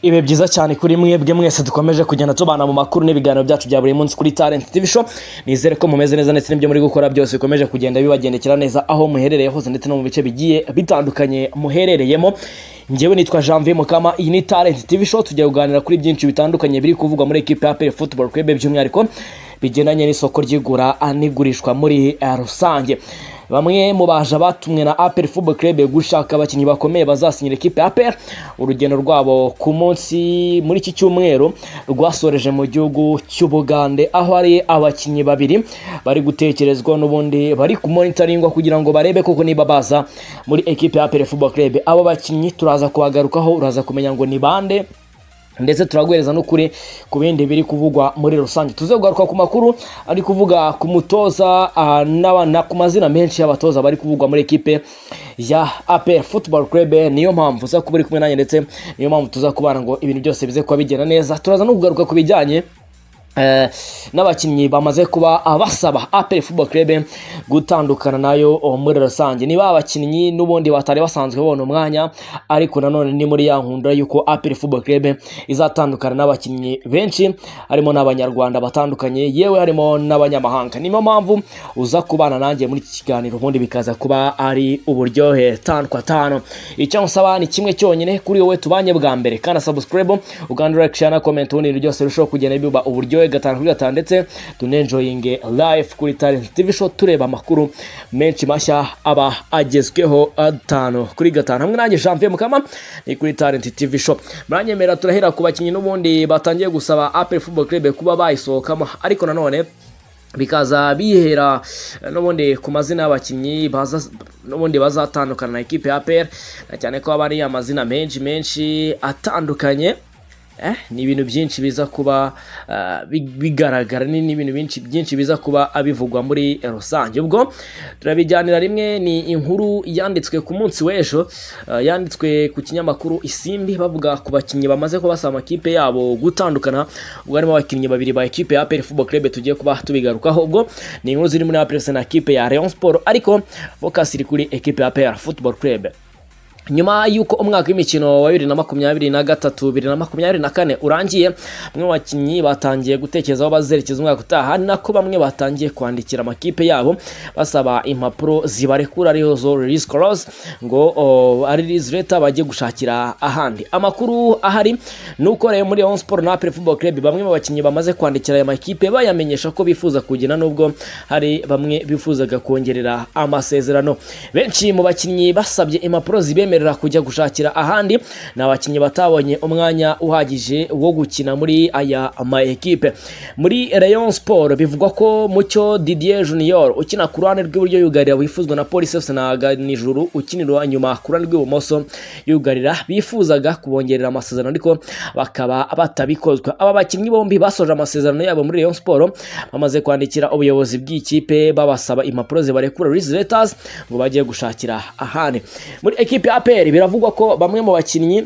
Ibe byiza cyane kuri mwebwe mwese dukomeje kugenda tubana mu makuru n'ibiganiro byacu bya buri munsi kuri Talent TV Show. Nizere ko mumeze neza ndetse n'ibyo muri gukora byose bikomeje kugenda bibagendekera neza aho muherereye hose ndetse no mu bice bigiye bitandukanye muherereyemo. Njyewe nitwa Janvier Mukama, iyi ni Talent TV Show. Tugiye kuganira kuri byinshi bitandukanye biri kuvugwa muri equipe ya APR Football Club by'umwihariko bigendanye n'isoko ry'igura n'igurisha muri rusange. Bamwe mu baje batumwe na APR Football Club gushaka abakinnyi bakomeye bazasinyira equipe ya APR. Urugendo rwabo ku munsi muri iki cyumweru rwasoreje mu gihugu cy'Ubugande, aho ari abakinnyi babiri bari gutekerezwa n'ubundi bari ku monitoringwa kugira ngo barebe koko niba baza muri equipe ya APR Football Club. Abo bakinnyi turaza kubagarukaho, uraza kumenya ngo ni bande ndetse turaguhereza n'ukuri ku bindi biri kuvugwa muri rusange. Tuzegaruka ku makuru ari kuvuga ku mutoza na ku mazina menshi y'abatoza bari kuvugwa muri equipe ya APR Football Club. Niyo mpamvu uza kuba uri kumwe nanjye ndetse niyo mpamvu tuza kubana ngo ibintu byose bize kuba bigenda neza. Turaza no kugaruka ku bijyanye n'abakinnyi bamaze kuba basaba APR Football Club gutandukana nayo muri rusange. Niba abakinnyi n'ubundi batari basanzwe babona umwanya, ariko nanone ni muri ya nkundura yuko APR Football Club izatandukana n'abakinnyi benshi, harimo n'abanyarwanda batandukanye, yewe harimo n'abanyamahanga. Niyo mpamvu uza kubana nanjye muri iki kiganiro, ubundi bikaza kuba ari uburyohe tanu kwa tanu. Icyo nsaba ni kimwe cyonyine kuri wowe tubanye bwa mbere, kana subscribe, uganda like, share na comment, ubundi byose birushaho kugenda biba uburyohe gatanu kuri gatanu, ndetse tunenjoying live kuri Talent TV Show, tureba amakuru menshi mashya aba agezweho atanu kuri gatanu. Hamwe nanjye Janvier Mukama ni kuri Talent TV Show. Muranyemera turahera ku bakinnyi n'ubundi batangiye gusaba APR Football Club kuba bayisohokamo, ariko nanone bikaza bihera n'ubundi ku mazina y'abakinnyi n'ubundi bazatandukana na equipe ya APR, cyane ko abari amazina menshi atandukanye. Ni ibintu byinshi biza kuba bigaragara, ni ibintu byinshi biza kuba abivugwa muri rusange. Ubwo turabijyanira rimwe. Ni inkuru yanditswe ku munsi w'ejo, yanditswe ku kinyamakuru Isimbi, bavuga ku bakinnyi bamaze kuba basaba amakipe yabo gutandukana. Ubwo harimo abakinnyi babiri ba equipe ya APR Football Club tugiye kuba tubigarukaho. Ubwo ni inkuru ziri muri APR na equipe ya Rayon Sport, ariko focus iri kuri equipe ya APR Football Club. Nyuma yuko umwaka w'imikino wa 2023-2024 urangiye, bamwe mu bakinnyi batangiye gutekerezaho bazerekeza umwaka utaha, nako bamwe batangiye kwandikira amakipe yabo basaba impapuro zibarekura ariho zo release clause, ngo ari release letter bagiye gushakira ahandi. Amakuru ahari nuko rero muri Rayon Sport na APR Football Club bamwe mu bakinnyi bamaze kwandikira aya makipe bayamenyesha ko bifuza kugena, nubwo hari bamwe bifuzaga kongerera amasezerano. Benshi mu bakinnyi basabye impapuro zibeme kujya gushakira ahandi na abakinnyi batabonye umwanya uhagije wo gukina muri aya ama equipe. Muri Rayon Sport bivugwa ko Mucyo Didier Junior ukina ku ruhande rw'iburyo yugarira wifuzwa na Police FC na Nijuru ukinira nyuma ku ruhande rw'ibumoso yugarira bifuzaga kubongerera amasezerano, ariko bakaba batabikozwa. Aba bakinnyi bombi basoje amasezerano yabo muri Rayon Sport bamaze kwandikira ubuyobozi bw'ikipe babasaba impapuro zibarekura release letters ngo bagiye gushakira ahandi. Muri equipe ya biravugwa ko bamwe mu bakinnyi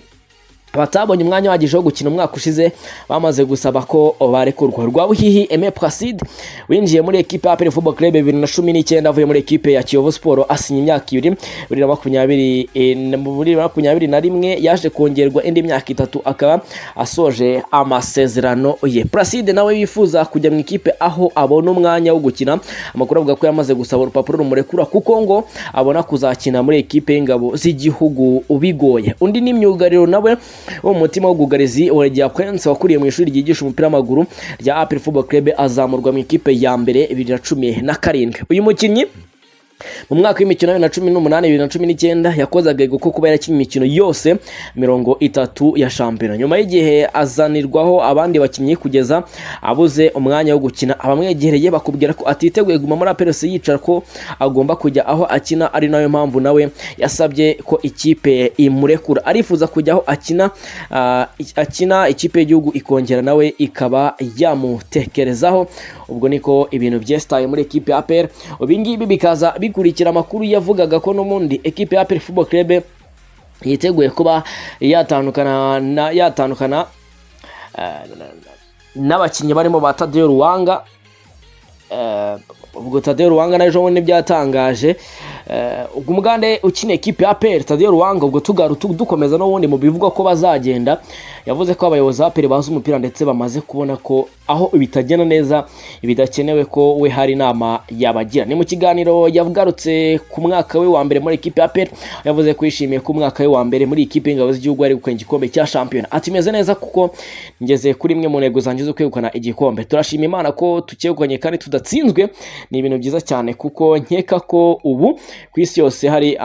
batabonye umwanya uhagije wo gukina umwaka ushize bamaze gusaba ko barekurwa. Rwabuhihi Aime Placide winjiye muri equipe ya APR Football Club 2019 avuye muri equipe ya Kiyovu Sport asinya imyaka 2 2021 yaje kongerwa indi myaka 3 akaba asoje amasezerano ye. Placide nawe yifuza kujya mu equipe aho abona umwanya wo gukina. Amakuru avuga ko yamaze gusaba urupapuro rumurekura kuko ngo abona kuzakina muri equipe y'ingabo z'igihugu ubigoye. Undi ni myugariro nawe wo mutima w'ubwugarizi Olegia Prince wakuriye mu ishuri ryigisha umupira w'amaguru rya APR Football Club azamurwa mu ikipe ya mbere 2017. Uyu mukinnyi mu mwaka w'imikino 2018-2019 yakozaga ko kuba yarakinnye imikino yose 30 ya shampiyona. Nyuma y'igihe azanirwaho abandi bakinnyi kugeza abuze umwanya wo gukina. Abamwegereye bakubwira ko atiteguye guma muri APR yicara ko agomba kujya aho akina, ari nayo mpamvu nawe yasabye ko ikipe imurekura. Arifuza kujya aho akina ikipe y'igihugu ikongera nawe ikaba yamutekerezaho. Ubwo niko ibintu byestaye muri equipe ya APR. Ubingibi bikaza bikurikira amakuru yavugaga ko n'umundi equipe ya APR Football Club yiteguye kuba yatandukana n'abakinnyi barimo ba Tadeo Ruwanga. Ubwo Tadeo Ruwanga naje ubundi byatangaje umugande ukina ekipe ya APR Tadeo Ruwanga ubwo dukomeza n'ubundi mu bivugwa ko bazagenda yavuze ko abayobozi ba APR bazi umupira ndetse bamaze kubona ko aho bitagenda neza bidakenewe ko we hari inama yabagira. Ni mu kiganiro yavugarutse ku mwaka we wa mbere muri ekipe ya APR, yavuze ko yishimiye ku mwaka we wa mbere muri ekipe y'ingabo z'igihugu ari gukora igikombe cya shampiyona. Ati meze neza kuko ngeze kuri imwe mu ntego zanjye zo kwegukana igikombe. Turashima Imana ko tukegukanye kandi tudatsinzwe. Ni ibintu byiza cyane kuko nkeka ko ubu ku isi yose hari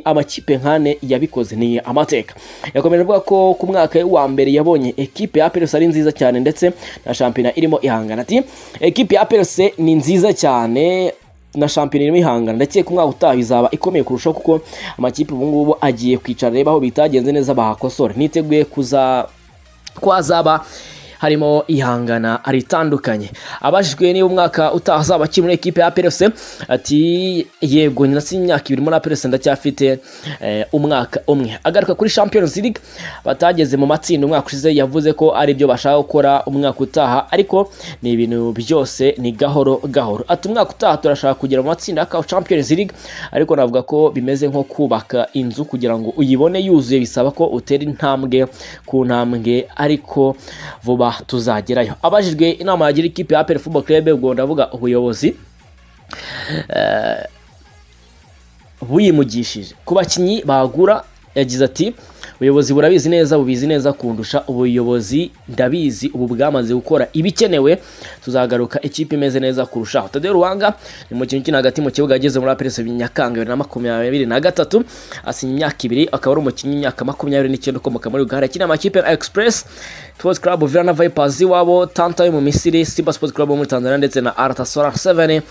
amakipe nkane yabikoze, ni amateka. Yakomeje avuga ko ku mwaka wa mbere yabonye ekipe ya APR ari nziza cyane ndetse na shampiyona irimo ihangana. Ati ekipe ya APR ni nziza cyane na shampiyona irimo ihangana, ndetse ku mwaka utaha izaba ikomeye kurusha kuko amakipe ubu ngubu agiye kwicara reba aho bitagenze neza bahakosora. Niteguye kwazaba harimo ihangana aritandukanye. Abajijwe niba umwaka utaha azaba akiri muri ekipe ya APR, ati yego nasi imyaka 2 muri APR ndacyafite umwaka umwe. Agaruka kuri Champions League batageze mu matsinda umwaka ushize, yavuze ko ari byo bashaka gukora umwaka utaha, ariko ni ibintu byose ni gahoro gahoro. Ati umwaka utaha turashaka kugera mu matsinda ya Champions League, ariko navuga ko bimeze nko kubaka inzu kugira ngo uyibone yuzuye bisaba ko utera intambwe ku ntambwe, ariko vuba tuzagerayo. Abajijwe inama yagira ikipe ya APR Football Club, ubwo ndavuga ubuyobozi buyimugishije ku bakinyi bagura, yagize ati ubuyobozi burabizi neza, bubizi neza kundusha. Ubuyobozi ndabizi ubu bwamaze gukora ibikenewe, tuzagaruka ikipe imeze neza kurushaho. Tadeo Ruwanga ni umukinnyi ukina hagati mu kibuga, ageze muri APR Nyakanga 2023, asinya imyaka 2, akaba ari umukinnyi w'imyaka 29 ukomoka muri Uganda, akina amakipe ya Express Sports Club, Vilana Vipers wabo, Tanta yo mu Misiri, Simba Sports Club muri Tanzania ndetse na Artasora 7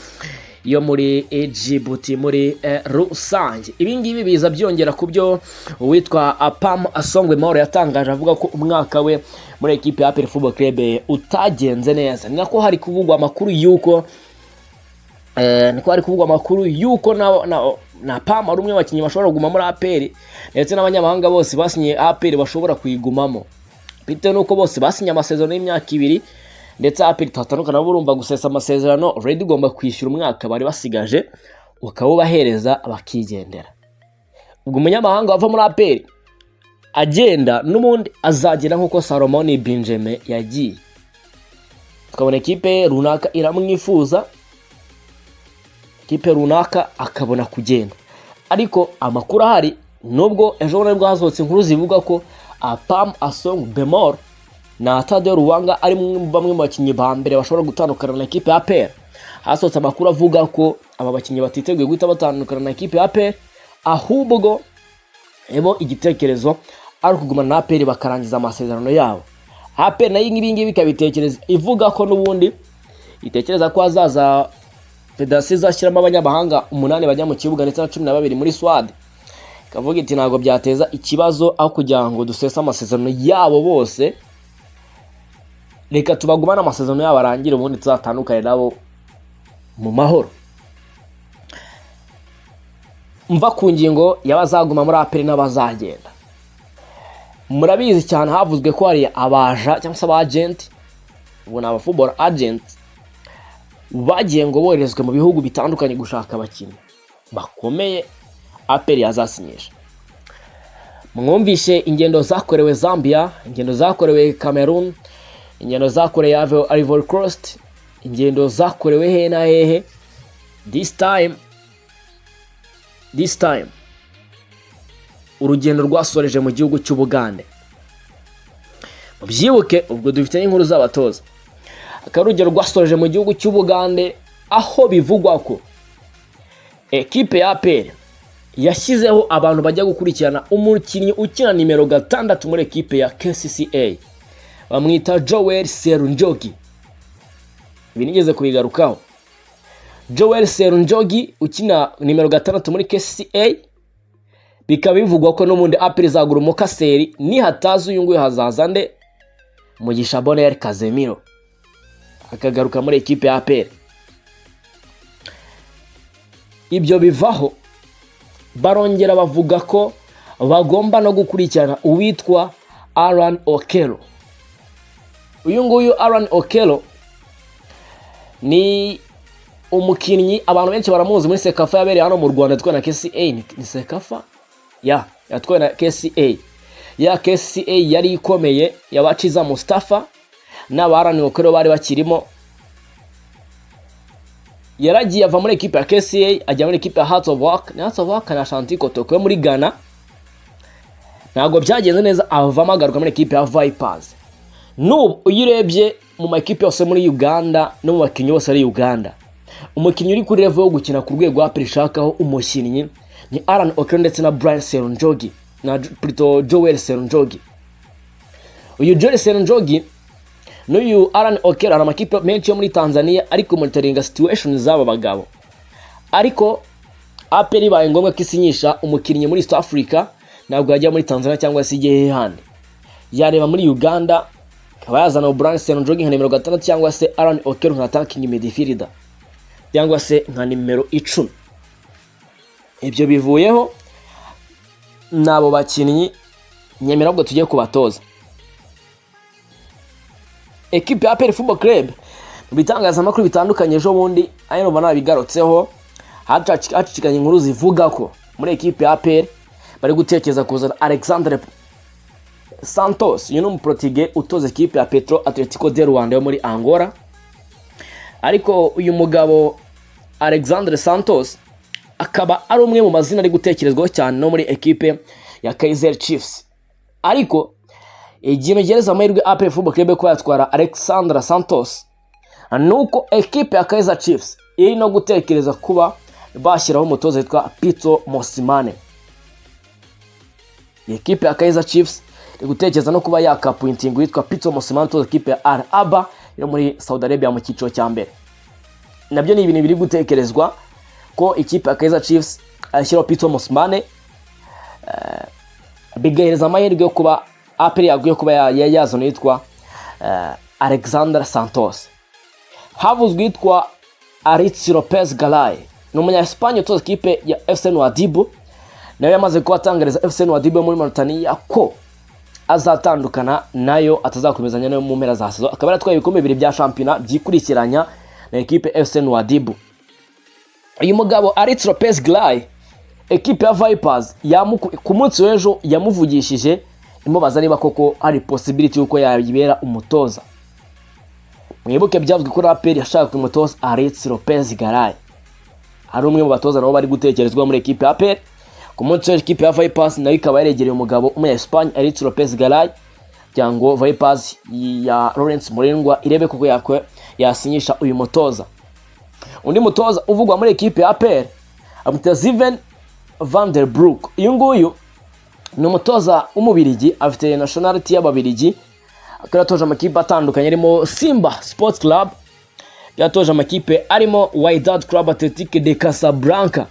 yo muri Djibouti muri rusange. Ibi ngibi biza byongera ku byo uwitwa Apam Asongwe Mauro yatangaje, avuga ko umwaka we muri ekipe ya APR Football Club utagenze neza. Nako hari kuvugwa amakuru yuko na Pam ari umwe bakinyi bashobora kuguma muri APR, ndetse n'abanyamahanga bose basinye APR bashobora kuyigumamo bitewe nuko bose basinye amasezerano y'imyaka 2, ndetse APR tatandukana burumva gusesa amasezerano already ugomba kwishyura umwaka bari basigaje ukabubahereza bakigendera. Ubwo umunyamahanga wava muri APR agenda n'umundi azagera nkuko Salomon Benjamin yagiye, tukabona ekipe runaka iramwifuza, ekipe runaka akabona kugenda. Ariko amakuru ahari nubwo ejo bundi bwazotse inkuru zivuga ko Apam Asongwe Mauro na Tadeo Ruwanga ari bamwe mu bakinyi ba mbere bashobora gutandukana na ekipe ya APR, hasotse amakuru avuga ko aba bakinyi batiteguye guhita batandukana na ekipe ya APR, ahubwo igitekerezo ari kugumana na APR bakarangiza amasezerano yabo. APR nayo ibingibi bikabitekereza, ivuga ko n'ubundi itekereza ko azaza federasiyo izashyiramo abanyamahanga 8 bajya mu kibuga ndetse na 12 muri Swad. Kavuga iti ntago byateza ikibazo aho kugira ngo dusesa amasezerano yabo bose, reka tubagumana amasezerano yabo arangire ubundi tuzatandukane nabo mu mahoro. Mva ku ngingo y'abazaguma muri APR n'abazagenda, murabizi cyane havuzwe ko hari abaja cyangwa se abagent, ubu n'aba football agent bagiye ngo boherezwe mu bihugu bitandukanye gushaka abakinnyi bakomeye APR yazasinyisha. Mwumvishe ingendo zakorewe Zambia, ingendo zakorewe Cameroon, ingendo zakorewe Ivory Coast, ingendo zakorewe he na hehe. This time urugendo rwasoreje mu gihugu cy'Ubugande. Mubyibuke ubwo dufite inkuru z'abatoza, akarugero rwasoreje mu gihugu cy'Ubugande, aho bivugwa ko ekipe ya APR yashyizeho abantu bajya gukurikirana umukinnyi ukina nimero 6 muri ekipe ya KCCA, bamwita Joel Serunjogi. Binigeze kubigarukaho. Joel Serunjogi ukina nimero 6 muri KCCA, bikaba bivugwa ko n'umundi APR zagura umukaseri ni hatazi uyu nguyu hazaza nde Mugisha Bonheur Kazemiro akagaruka muri ekipe ya APR. Ibyo bivaho barongera bavuga ko bagomba no gukurikirana uwitwa Aaron Okello. Uyu nguyu Aaron Okello ni umukinnyi abantu benshi baramuzi muri Sekafa yabereye hano mu Rwanda yatwaye na KCA. Ni Sekafa yatwaye na KCA. KCA yari ikomeye yabaciza Mustafa n'abaharaniwe ko bari bakirimo. Yaragiye ava muri equipe ya KCA ajya muri equipe ya Hearts of Oak na Ashanti Kotoko muri Ghana. Ntabwo byagenze neza, avamo agaruka muri equipe ya Vipers. N'ubu uyirebye mu makipe yose muri Uganda no mu bakinnyi bose ari Uganda, umukinnyi uri kuri level yo gukina ku rwego apirishakaho umukinnyi ni Aaron Okero ndetse na Brian Seronjogi na Joel Seronjogi. Uyu Joel Seronjogi n'uyu Aaron Okero ari amakipe menshi yo muri Tanzania ariko monitoringa situation z'aba bagabo. Ariko APR ibaye ngombwa ko isinyisha umukinnyi muri South Africa, ntabwo yajya muri Tanzania cyangwa se igihe handi. Yareba muri Uganda akaba yazana Brian Seronjogi nka nimero 6 cyangwa se Aaron Okero nka attacking midfielder cyangwa se nka nimero 10. Ibyo bivuyeho nabo bakinnyi nyemera ubwo tugiye kubatoza. Equipe ya APR Football Club bitangaza amakuru bitandukanye ejo bundi ayo bana bigarutseho hacicikanye inkuru zivuga ko muri equipe ya APR bari gutekereza kuzana Alexandre Santos, uyu ni umuportuge utoza equipe ya Petro Atletico de Rwanda yo muri Angola. Ariko uyu mugabo Alexandre Santos akaba ari umwe mu mazina ari gutekerezwaho cyane no muri equipe ya Kaizer Chiefs. Ariko igihe gereza amahirwe APR Football Club ko yatwara Alexandre Santos, nuko equipe ya Kaizer Chiefs iri no gutekereza kuba bashyiraho umutoza witwa Pitso Mosimane. Equipe ya Kaizer Chiefs iri gutekereza no kuba yakapointing witwa Pitso Mosimane utoza equipe ya Al Aba yo muri Saudi Arabia mu cyiciro cya mbere. Nabyo ni ibintu biri gutekerezwa ko equipe ya Kaizer Chiefs ashyiraho Pitso Mosimane, bigahereza amahirwe yo kuba APR yaguye kuba yazana yitwa Alexandre Santos. Havuzwe yitwa Aritz Lopez Galay, ni umunya Espagne utoza equipe ya FC Nouadhibou, nawe yamaze kubatangariza FC Nouadhibou muri Mauritania ko azatandukana nayo atazakomezanya nayo mu mpera za saison. Akaba yaratwaye ibikombe bibiri bya championnat byikurikiranya na equipe FC Nouadhibou. Uyu mugabo Aritz Lopez Galay, equipe ya Vipers ku munsi w'ejo yamuvugishije imubaza niba koko hari possibility yuko yabibera umutoza. Mwibuke byavuzwe ko APR yashaka umutoza Aritz Lopez Galay, ari umwe mu batoza nabo bari gutekerezwa muri equipe ya APR. Ku munsi w'ejo equipe ya Vipers nayo ikaba yaregereye umugabo umwe Espagne Aritz Lopez Galay cyangwa Vipers ya Lawrence Murengwa irebe koko yasinyisha uyu mutoza. Undi mutoza uvugwa muri equipe ya APR amwita Steven van der Broek. Uyu nguyu ni umutoza w'umubirigi, afite nationality y'ababirigi, akatoje amakipe atandukanye arimo Simba Sports Club, yatoje amakipe arimo Wydad Club Athletic de Casablanca.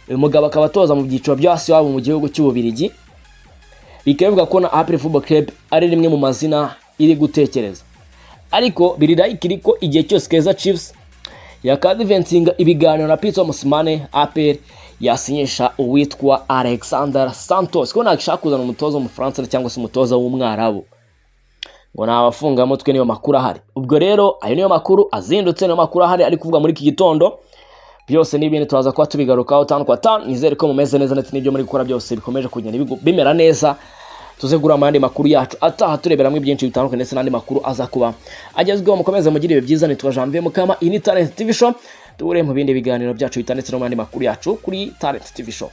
Uyu mugabo akaba atoza mu byiciro byo hasi wabo mu gihugu cy'ububirigi. Bikavuga ko na APR Football Club ari rimwe mu mazina iri gutekereza. Ariko birirayikiri ko igihe cyose Kaizer Chiefs yakadiventinga ibiganiro na Pitso Mosimane, APR yasinyisha uwitwa Alexandre Santos ko nakishaka kuzana umutoza mu France cyangwa se umutoza w'umwarabu ngo nabafunga mutwe niyo makuru ahari. Ubwo rero ayo niyo makuru azindutse, niyo makuru ahari ari kuvuga muri iki gitondo. Byose n'ibindi turaza kuba tubigarukaho 5 kwa 5. Nizere ko mumeze neza ndetse n'ibyo muri gukora byose bikomeje kugenda bimera neza. Tuzegura amandi makuru yacu ataha tureberamwe byinshi bitandukanye ndetse n'andi makuru aza kuba agezweho. Mukomeze mugire byiza, nitwa Janvier Mukama, ini Talent TV Show. Ture mu bindi biganiro byacu bitanditse no mu andi makuru yacu kuri Talent TV Show.